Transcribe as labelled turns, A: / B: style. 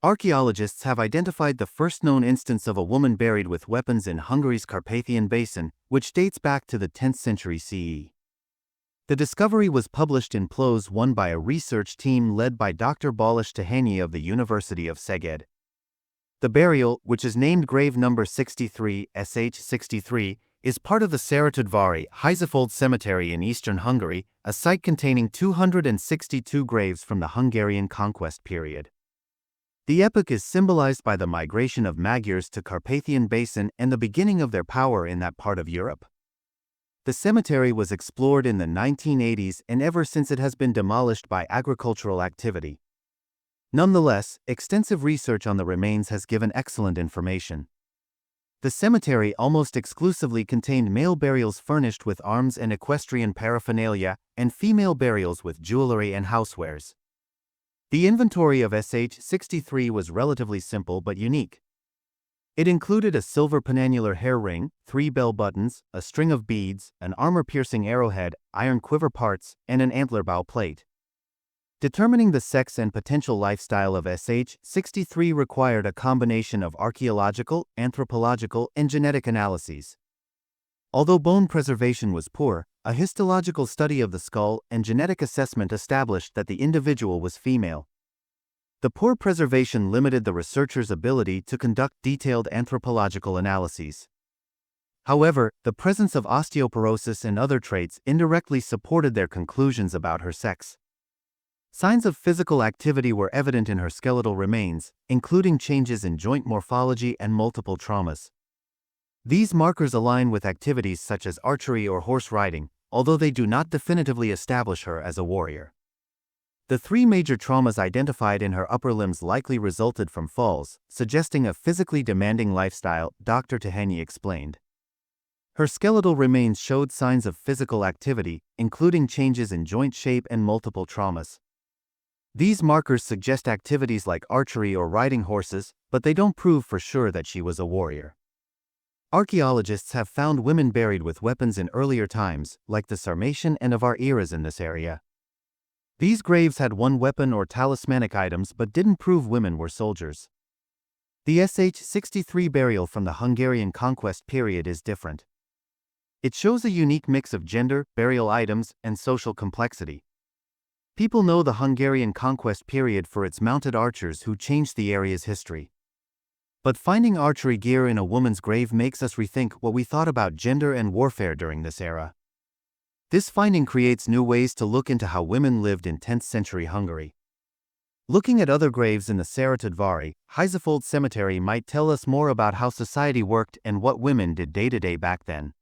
A: Archaeologists have identified the first known instance of a woman buried with weapons in Hungary's Carpathian Basin, which dates back to the 10th century CE. The discovery was published in PLOS I by a research team led by Dr. Balázs Tihanyi of the University of Szeged. The burial, which is named grave number 63 sh63, is part of the Sárrétudvari-Hízófóld Cemetery in eastern Hungary, a site containing 262 graves from the Hungarian Conquest period. The epoch is symbolized by the migration of Magyars to Carpathian Basin and the beginning of their power in that part of Europe. The cemetery was explored in the 1980s, and ever since it has been demolished by agricultural activity. Nonetheless, extensive research on the remains has given excellent information. The cemetery almost exclusively contained male burials furnished with arms and equestrian paraphernalia, and female burials with jewelry and housewares. The inventory of sh63 was relatively simple but unique. It included a silver penannular hair ring, 3 bell buttons, a string of beads, an armor-piercing arrowhead, iron quiver parts, and an antler bow plate. Determining the sex and potential lifestyle of sh63 required a combination of archaeological, anthropological, and genetic analyses. Although bone preservation was poor, a histological study of the skull and genetic assessment established that the individual was female. The poor preservation limited the researchers' ability to conduct detailed anthropological analyses. However, the presence of osteoporosis and other traits indirectly supported their conclusions about her sex. Signs of physical activity were evident in her skeletal remains, including changes in joint morphology and multiple traumas. These markers align with activities such as archery or horse riding, although they do not definitively establish her as a warrior. The 3 major traumas identified in her upper limbs likely resulted from falls, suggesting a physically demanding lifestyle, Dr. Tihanyi explained. Her skeletal remains showed signs of physical activity, including changes in joint shape and multiple traumas. These markers suggest activities like archery or riding horses, but they don't prove for sure that she was a warrior. Archaeologists have found women buried with weapons in earlier times, like the Sarmatian and Avar eras in this area. These graves had one weapon or talismanic items but didn't prove women were soldiers. The sh63 burial from the Hungarian Conquest period is different. It shows a unique mix of gender, burial items, and social complexity. People know the Hungarian Conquest period for its mounted archers who changed the area's history. But finding archery gear in a woman's grave makes us rethink what we thought about gender and warfare during this era. This finding creates new ways to look into how women lived in 10th century Hungary. Looking at other graves in the Sárrétudvari-Hízófóld Cemetery might tell us more about how society worked and what women did day to day back then.